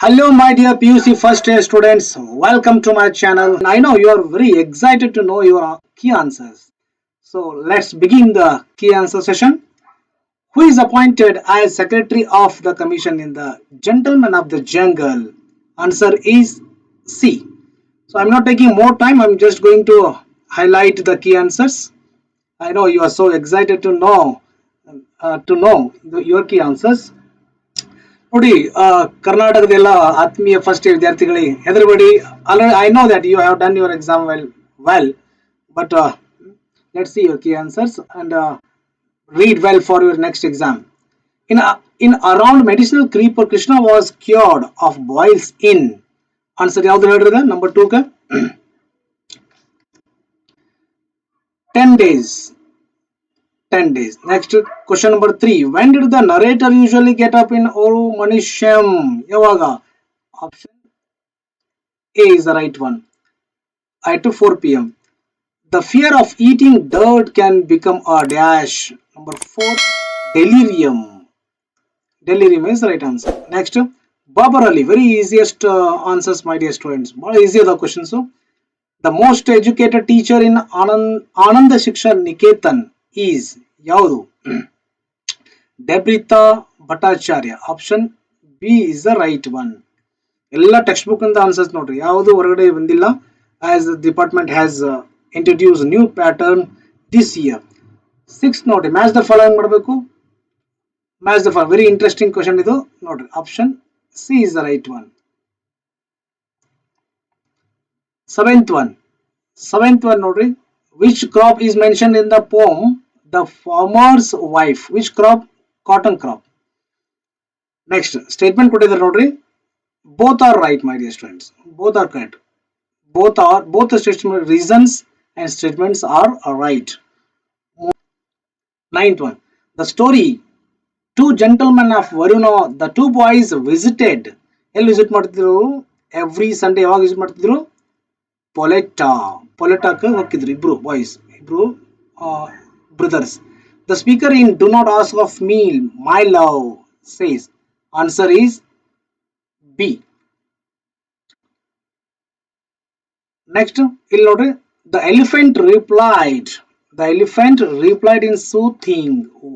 Hello, my dear PUC first year students. Welcome to my channel. I know you are very excited to know your key answers. So let's begin the key answer session. Who is appointed as Secretary of the Commission in the Gentlemen of the Jungle? Answer is C. So I'm not taking more time. I'm just going to highlight the key answers. I know you are so excited to know your key answers. ನೋಡಿ ಕರ್ನಾಟಕದೆಲ್ಲ ಆತ್ಮೀಯ first year ವಿದ್ಯಾರ್ಥಿಗಳಿಗೆ ಹೆದರಬೇಡಿ. Already I know that you have done your exam well but let's see your key answers and read well for your next exam. In around medicinal creeper, Krishna was cured of boils in. Answer ಯಾವ್ದು ಹೇಳ್ರಿ number 2 ಗೆ 10 days. 10 days. Next question number 3. When did the narrator usually get up in Oru Manishyam? Yavaga. Option A is the right one. At 4 p.m. The fear of eating dirt can become a dash. Number 4. Delirium. Delirium is the right answer. Next, Babar Ali. Very easiest answers, my dear students. More easier the questions. So, the most educated teacher in Ananda Shiksha Niketan is Yaudu. Debrita Bhattacharya. Option B is the right one. ಎಲ್ಲ text book ಇಂದ answers ನೋಡ್ರಿ, ಯಾವುದು ಹೊರಗಡೆ ಬಂದಿಲ್ಲ. As department has introduce new pattern this year. 6 ನೋಡಿ, match the following ಮಾಡಬೇಕು. Match the very interesting question ಇದು ನೋಡ್ರಿ. Option C is the right one. Seventh one ನೋಡ್ರಿ. Which crop is mention in the poem the farmer's wife? Which crop? Cotton crop. Next statement ಕೊಟ್ಟಿದ್ದಾರೆ ನೋಡ್ರಿ. Both are right, my dear students. Both are correct. Both the statement reasons and statements are right. Ninth one. The story Two Gentlemen of Varuna. The two boys visited. ಎಲ್ಲಿ visit ಮಾಡ್ತಿದ್ರು? Every Sunday. ಯಾವಾಗ visit ಮಾಡ್ತಿದ್ರು? ಪೊಲೆಟಾಕ್ಕೆ ಹೋಗ್ತಿದ್ರು ಇಬ್ರು boys, ಇಬ್ರು brothers. The speaker in Do Not Ask of Me, My Love says. Answer is B. Next, ಇಲ್ಲಿ ನೋಡ್ರಿ. The elephant replied in soothing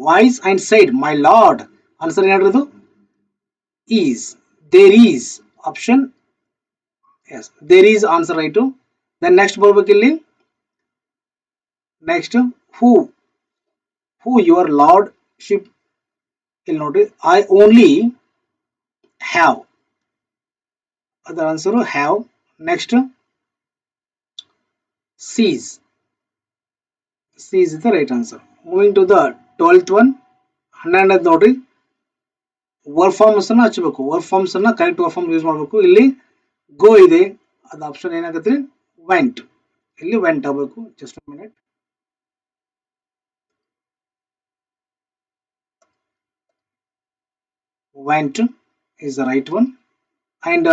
voice and said, My lord. Answer ಏನಾದ್ರದು? Is. There is. Option yes. There is answer right. Then next ಬರ್ಬೇಕು ಇಲ್ಲಿ. Next, who your lordship. ಇಲ್ಲಿ ನೋಡ್ರಿ. I only have. ಅದರ answer have. Next, C's is the right answer. Moving to the 12th one. 11th ನೋಡ್ರಿ. Work forms ಅನ್ನ ಹಚ್ಚಬೇಕು. Work forms ಅನ್ನ correct work form use ಮಾಡಬೇಕು. ಇಲ್ಲಿ ಗೋ ಇದೆ, ಅದು ಆಪ್ಷನ್ ಏನಾಗುತ್ತೆ? ವೆಂಟ್. ಇಲ್ಲಿ ವೆಂಟ್ ಆಗಬೇಕು. Just a minute. Vent is the right one. And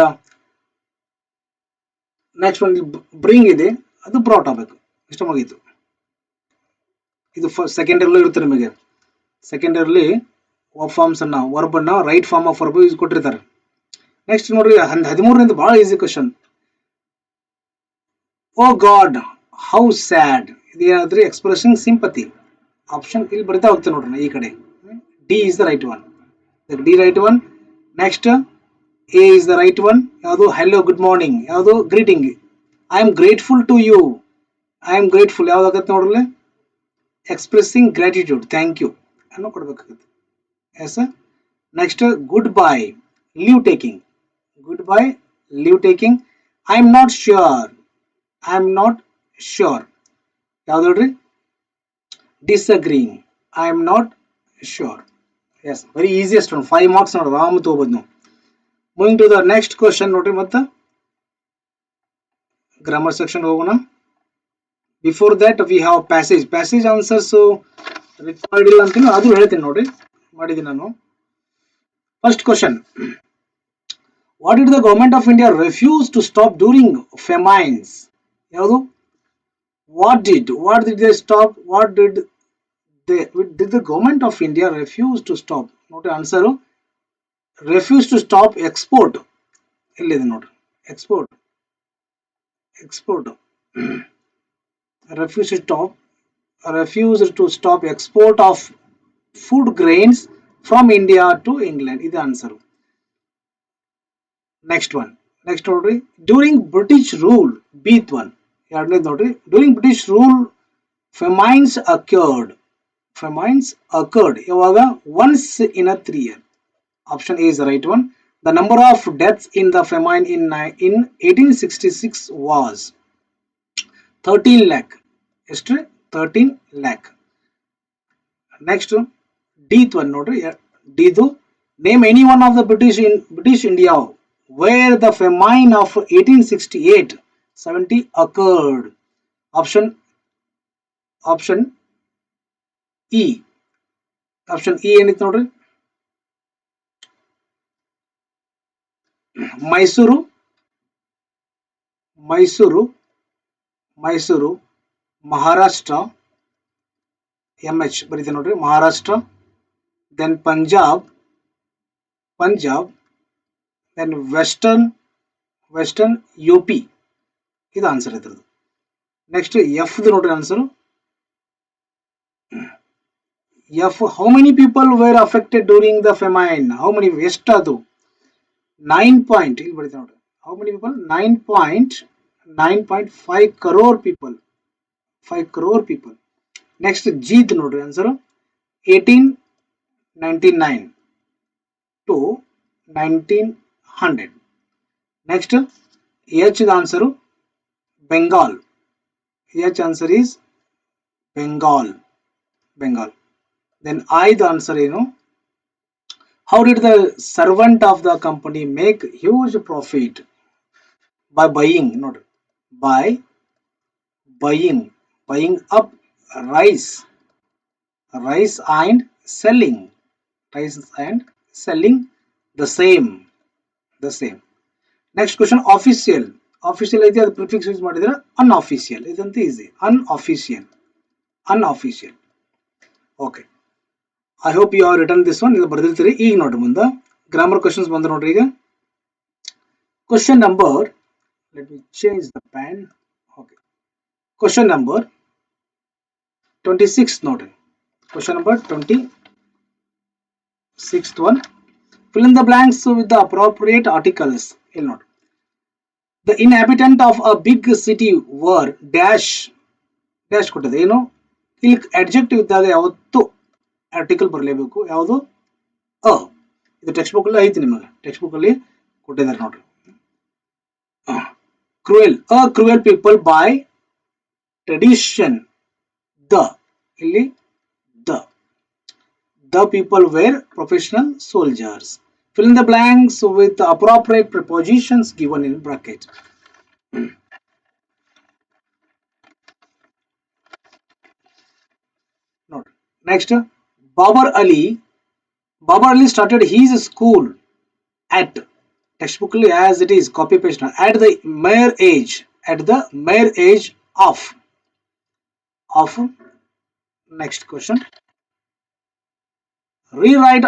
next ಒಂದು ಬ್ರಿಂಗ್ ಇದೆ, ಅದು ಬ್ರಾಟ್ ಆಗಬೇಕು. ಇಷ್ಟ ಮುಗೀತು. ಇದು ಸೆಕೆಂಡ್ ಇಯರ್ಲೂ ಇರುತ್ತೆ ನಿಮಗೆ. ಸೆಕೆಂಡ್ ಇಯರ್ಲಿ ವರ್ಕ್ ಫಾರ್ಮ್ಸ್ ಅನ್ನ ವರ್ಬ್ ಅನ್ನ right form of verb use ಕೊಟ್ಟಿರ್ತಾರೆ. ನೆಕ್ಸ್ಟ್ ನೋಡ್ರಿ 13ರಿಂದ ಬಹಳ easy question. Oh god how sad. ಇದು ಏನಾದ್ರಿ? Expressing sympathy. ಆಪ್ಷನ್ ಇಲ್ಲಿ ಬರಿತಾ ಹೋಗ್ತೇನೆ ನೋಡ್ರಿ ಈ ಕಡೆ. D is the right one. D right one. Next A is the right one. ಯಾವುದು? Hello good morning. ಯಾವುದು? Greeting. I am grateful to you. I am grateful ಯಾವ್ದಾಗತ್ತೆ ನೋಡ್ರಿ? ಎಕ್ಸ್ಪ್ರೆಸಿಂಗ್ ಗ್ರಾಟಿಟ್ಯೂಡ್, ಥ್ಯಾಂಕ್ ಯು ಅನ್ನೋ ಕೊಡ್ಬೇಕಾಗುತ್ತೆ. Yes. Next good bye leave taking. Good bye leave taking. I am not sure. ಯಾವ್ದು ನೋಡ್ರಿ? Disagreeing. I am not sure. Yes, very easiest ಒಂದು 5 marks ನೋಡ್ರಿ, ಆರಾಮ ತಗೋಬಹುದು ನಾವು. Moving to the next question ನೋಡ್ರಿ. ಮತ್ತೆ ಗ್ರಾಮರ್ ಸೆಕ್ಷನ್ ಹೋಗೋಣ. Before that we have passage answers required ಇಲ್ಲ ಅಂತೀನಿ, ಅದು ಹೇಳ್ತೀನಿ ನೋಡ್ರಿ, ಮಾಡಿದ್ದೀನಿ ನಾನು. First question. What did the government of India refuse to stop during famines? ಯಾವುದು? What did they stop? did the government of India refuse to stop? ನೋಡ್ರಿ answer. refuse to stop export ಇಲ್ಲಿದೆ ನೋಡ್ರಿ, export refused to stop export of food grains from India to England. ಇದು answer. Next ನೋಡ್ರಿ, during British rule, ಬೀತ್ one ಎರಡನೇದು ನೋಡ್ರಿ, during British rule ಫೆಮೈನ್ಸ್ occurred ಯಾವಾಗ? Once in a 3 year. Option A is the right one. The number of deaths in the famine in 1866 was 13 lakh. ಎಷ್ಟು? 13 lakh. Next ಡಿತ್ one ನೋಡ್ರಿ, ಡಿದು, name any one of the British India where the famine of 1868-70 occurred. Option E. Option E ಏನಿತ್ತು ನೋಡ್ರಿ, Mysuru, Maharashtra, MH ಬರೀತೆ ನೋಡ್ರಿ, Maharashtra, then Punjab, then western UP. ಇದು answer ಇದ್ರದ್ದು. ನೆಕ್ಸ್ಟ್ ಎಫ್ ನೋಡ್ರಿ answer. F, how many people were affected during the famine? How many, ಎಷ್ಟದು? 9 point, ಇಲ್ಲಿ ಬರೀತೆ ನೋಡ್ರಿ, how many people? 9.5 crore people. 5 crore people. Next G ನೋಡ್ರಿ answer, 1899 to 1900. Next H answer Bengal. H answer is Bengal. Then I the answer ಏನು? How did the servant of the company make huge profit? By buying ನೋಡ್ರಿ, by buying up rice and selling the same. Next question, official ಐತಿ, ಅದು prefix use ಮಾಡಿದ್ರೆ unofficial. ಇದಂತೂ easy, unofficial. Okay, I hope you have written this one. ಇದು ಬರ್ದಿರ್ತೀರಿ. ಈಗ ನೋಡ್ರಿ ಮುಂದೆ ಗ್ರಾಮರ್ ಕ್ವಶನ್ಸ್ ಬಂದ್ರೆ ನೋಡ್ರಿ. ಈಗ question number, let me change the PAN. Okay, question number 26 ನೋಡ್ರಿ. Question number 26th one. Fill in the blanks with the appropriate articles. ಇಲ್ಲಿ ನೋಡ್ರಿ, the inhabitant of a big city were dash ಕೊಟ್ಟಿದೆ. ಏನು ಇಲ್ಲಿ adjective ಇದ್ದಾಗ ಯಾವತ್ತು article ಬರಲೇಬೇಕು. ಯಾವುದು? ಅ. ಇದು ಟೆಕ್ಸ್ಟ್ ಬುಕ್ ಅಲ್ಲಿ ಐತಿ, ನಿಮಗೆ ಟೆಕ್ಸ್ಟ್ ಬುಕ್ ಅಲ್ಲಿ ಕೊಟ್ಟಿದ್ದಾರೆ ನೋಡ್ರಿ. ಕ್ರೂಯಲ್ ಪೀಪಲ್ ಬೈ ಟ್ರೆಡಿಷನ್, ಇಲ್ಲಿ the people were professional soldiers. Fill in the blanks with the appropriate prepositions given in bracket. Note. Next, Babar Ali started his school at, textbook as it is, copy paste, at the mere age of. Next question, rewrite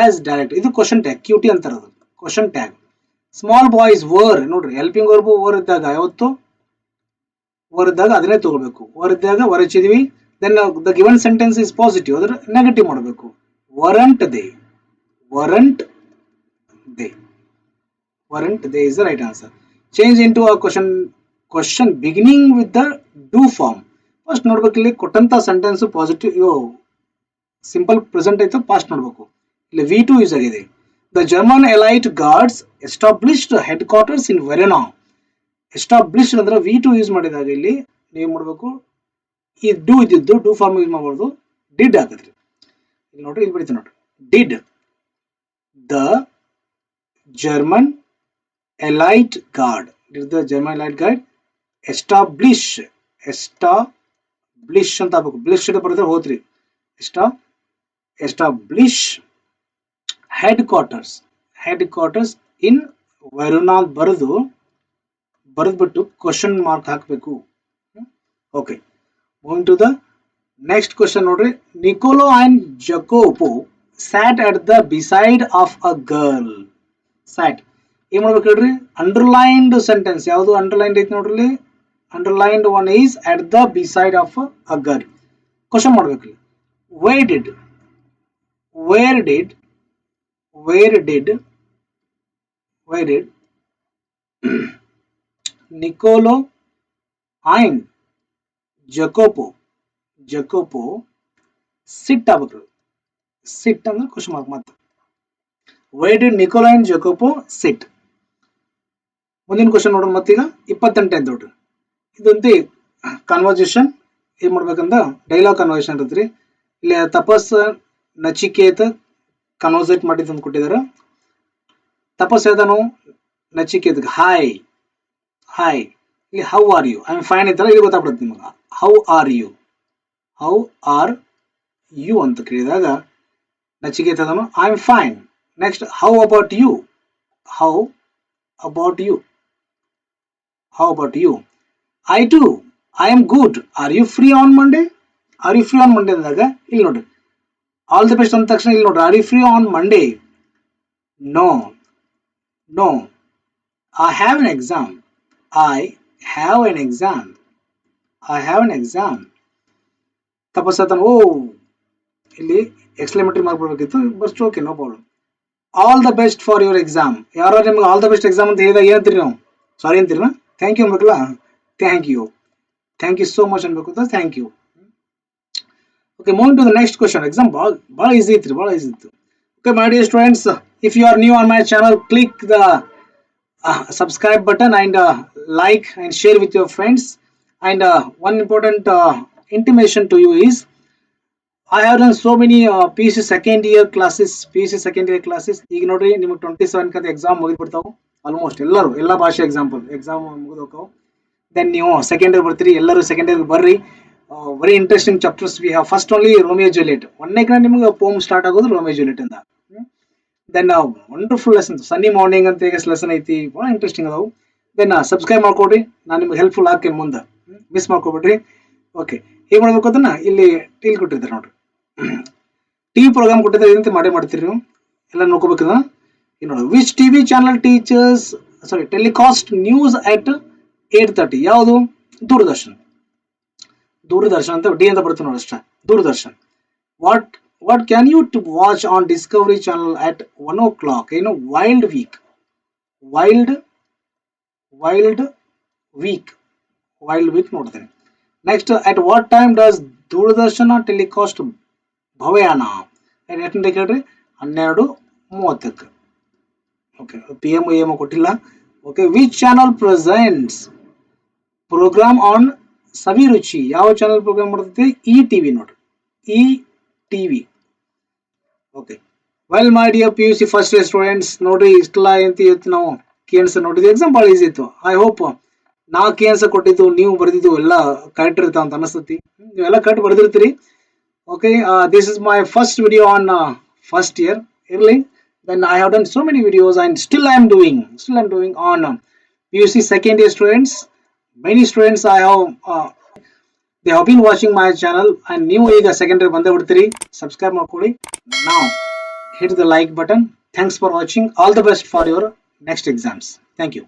as direct. ಇದು question tag, QT ಅಂತಾರದು question tag. Small boys were ನೋಡ್ರಿ, helping verb were ಇದ್ದಾಗ ಯಾವತ್ತು were ಇದ್ದಾಗ ಅದನ್ನೇ ತಗೋಬೇಕು. Were ಇದ್ದಾಗ were ಹಚ್ಚಿದ್ವಿ, then the given sentence is positive, ಅದ್ರ ನೆಗೆಟಿವ್ ಮಾಡಬೇಕು. Weren't they is the right answer. Change into a question beginning with the do form. First ನೋಡ್ಬೇಕು, ಇಲ್ಲಿ ಕೊಟ್ಟಂತ ಸೆಂಟೆನ್ಸ್ ಪಾಸಿಟಿವ್, ಸಿಂಪಲ್ ಪ್ರೆಸೆಂಟ್ ಐತೆ, ಪಾಸ್ಟ್ ನೋಡ್ಬೇಕು. ಇಲ್ಲಿ V2 ಯೂಸ್ ಆಗಿದೆ. The German elite guards established head quarters in Verona. Established ಅಂದ್ರೆ V2 use ಮಾಡಿದಾಗ ಇಲ್ಲಿ ನೀವು ಮಾಡ್ಬೇಕು, ಈ ಡೂ ಇದ್ದಿದ್ದು ಡೂ ಫಾರ್ಮ್ ಯೂಸ್ ಮಾಡಬಾರ್ದು, ಡಿಡ್ ಆಗತ್ರಿ. ಇಲ್ಲಿ ನೋಡ್ರಿ, ಇಲ್ಲಿ ಬಿಡ್ತೀನಿ ನೋಡ್ರಿ, did the German elite guard establish ಅಂತ ಆಗ್ಬೇಕು, ಬ್ಲಿಷ್ ಬರೆದ್ರೆ ಹೋತ್ರಿ. establish headquarters in Verona ಬರೆದ್ಬಿಟ್ಟು ಕ್ವಶನ್ ಮಾರ್ಕ್ ಹಾಕಬೇಕು. Okay, moving to the next question ನೋಡ್ರಿ. Nicolo and Jacopo sat at the beside of a girl. sat. ಏನು ಮಾಡ್ಬೇಕು ಹೇಳ್ರಿ, ಅಂಡರ್ಲೈನ್ಡ್ ಸೆಂಟೆನ್ಸ್ ಯಾವುದು ಅಂಡರ್ಲೈನ್ಡ್ ಐತಿ ನೋಡ್ರಿ, underlined one is at the beside of ಅಗರ್. ಕ್ವಶನ್ ಮಾಡ್ಬೇಕ್ರಿ, where did where did where did where did Nicolo and Jacopo sit ಆಗ್ಬೇಕು. Sit ಅಂದ್ರೆ ಕ್ವಶನ್ ಮಾರ್ಕ್ ಮತ್ತೆ. Why did Nicola and Jacopo sit. ಮುಂದಿನ question ನೋಡ್ರಿ ಮತ್ತೀಗ 28 ನೋಡ್ರಿ. ಇದಂತೆ ಕನ್ವರ್ಸೇಷನ್ ಏನ್ ಮಾಡ್ಬೇಕಂತ ಡೈಲಾಗ್ ಕನ್ವರ್ಸೇಷನ್ ಇರತ್ರಿ. ಇಲ್ಲಿ ತಪಸ್ ನಚಿಕೇತ ಕನ್ವರ್ಸೇಟ್ ಮಾಡಿದ್ ಅಂತ ಕೊಟ್ಟಿದಾರ. ತಪಸ್ ಹೇಳ್ದಾನು ನಚಿಕೇತ್ ಹಾಯ್ ಹಾಯ್. ಇಲ್ಲಿ how are you, I am fine ಇತ್ತಲ್ಲ, ಇದು ಗೊತ್ತಾಗ್ಬಿಡುತ್ತೆ ನಿಮಗೆ. ಹೌ ಆರ್ ಯು ಅಂತ ಕೇಳಿದಾಗ ನಚಿಕೇತ ಅದನು I am fine. Next how about you, how about you how about you. I too I am good. Are you free on Monday, are you free on Monday ಅಂದಾಗ ಇಲ್ಲಿ ನೋಡ್ರಿ all the best ಅಂದ ತಕ್ಷಣ ಇಲ್ಲಿ ನೋಡ್ರಿ are you free on Monday. No no. I have an exam, I have an exam, I have an exam. ತಪಸ್ಸತನ ಓ ಇಲ್ಲಿ ಎಕ್ಸ್ಕ್ಲೇಮೇಟರಿ ಮಾರ್ಕ್ ಬರ್ಬೇಕಿತ್ತು, but okay no problem. All the best for your exam. ಯಾರು ನಿಮ್ಗೆ all the best exam ಅಂತ ಹೇಳಿದಾಗ ಏನಂತೀರಿ ನಾವು, ಸಾರಿ ಅಂತೀರಿ, ಥ್ಯಾಂಕ್ ಯು ಅನ್ಬೇಕಲ್ಲ, ಥ್ಯಾಂಕ್ ಯು ಸೋ ಮಚ್ ಅನ್ಬೇಕು ಅಂತ thank you. Okay, moving to the next question. Exam ಭಾಳ ಈಸಿ ಇತ್ತು, ಭಾಳ ಈಸಿ ಇತ್ತು. Okay my dear students, if you are new on my channel, click the subscribe button and like and share with your friends. And one important intimation to you is I have done so many PUC second year classes. ಈಗ ನೋಡ್ರಿ ನಿಮಗೆ 27 ಕಂತ exam ಮುಗಿದ್ಬಿಡ್ತಾವೆ almost. ಎಲ್ಲ ಭಾಷೆ exam ಮುಗಿದೋಕಾವು. Then ನೀವು second year ಬರ್ತೀರಿ, ಎಲ್ಲರೂ ಸೆಕೆಂಡ್ ಇಯರ್ ಬರ್ರಿ. Very interesting chapters we have. First only Romeo Juliet, ಒಂದನೇ ಕಡೆ ನಿಮ್ಗೆ ಪೋಮ್ ಸ್ಟಾರ್ಟ್ ಆಗೋದು ರೋಮಿಯೋ ಜೂಲಿಯಟ್ ಅಂತ. Then wonderful lesson, sunny morning ಅಂತ ಈಗ ಲೆಸನ್ ಐತಿ, ಭಾಳ ಇಂಟ್ರೆಸ್ಟಿಂಗ್ ಅದಾವು. ದೆನ್ ಸಬ್ಸ್ಕ್ರೈಬ್ ಮಾಡ್ಕೊಡ್ರಿ, ನಾನು ನಿಮ್ಗೆ ಹೆಲ್ಪ್ಫುಲ್ ಆಗ್ತೀನಿ ಮುಂದೆ, ಮಿಸ್ ಮಾಡ್ಕೊಬಿಡ್ರಿ. ಓಕೆ, ಹೇಗೆ ಮಾಡ್ಬೇಕು ಅದನ್ನ ಇಲ್ಲಿ ಕೊಟ್ಟಿರ್ತಾರೆ ನೋಡ್ರಿ. ಟಿವಿ ಪ್ರೋಗ್ರಾಮ್ ಕೊಟ್ಟಿದ್ದಾರೆ, ಏನಂತ ಮಾಡ್ತೀರಿ ನೀವು ಎಲ್ಲ ನೋಡ್ಕೋಬೇಕದ. ಈಗ ನೋಡಿ, which TV channel telecast news at 8:30. ಯಾವುದು? ದೂರದರ್ಶನ್ ಅಂತ ಡಿ ಅಂತ ಬರುತ್ತೆ ನೋಡಿ ಅಷ್ಟೇ, Doordarshan. What can you to watch on Discovery Channel at 1 o'clock? You know, Wild Week ನೋಡ್ತೇನೆ. Next, at what time does Doordarshan telecast Bhavayana? ಎಷ್ಟು ಹೇಳ್ರಿ? 12:30. ಓಕೆ, PM AM ಕೊಟ್ಟಿಲ್ಲ. Okay, which channel presents program on Saviruchi? ಯಾವ channel program ಮಾಡ್ತೈತಿ? E TV ನೋಡ್ರಿ, E TV. Okay, well my dear PUC first year students, ನೋಡ್ರಿ ಇಷ್ಟೆಲ್ಲ ಅಂತ ಇವತ್ತು ನಾವು ಕೀ ಆನ್ಸರ್ ನೋಡಿದ್ವಿ. ಎಕ್ಸಾಮ್ ಭಾಳ ಈಸಿ ಇತ್ತು. ಐ ಹೋಪ್ ನಾ ಕೀ ಆನ್ಸರ್ ಕೊಟ್ಟಿದ್ದು, ನೀವು ಬರೆದಿದ್ದು ಎಲ್ಲ ಕರೆಕ್ಟ್ ಇರ್ತಾವ ಅಂತ ಅನಿಸ್ತತಿ. ನೀವೆಲ್ಲ ಕರೆಕ್ಟ್ ಬರೆದಿರ್ತೀರಿ. Okay, this is my first video on first year. ಇರ್ಲಿ, then I have done so many videos and still I am doing on PUC second year students. Many students I have they have been watching my channel and ನೀವು ಈಗ second year ಬಂದೇ ಬಿಡ್ತೀರಿ. Subscribe ಮಾಡ್ಕೊಳ್ಳಿ. Now hit the like button. Thanks for watching. All the best for your next exams. Thank you.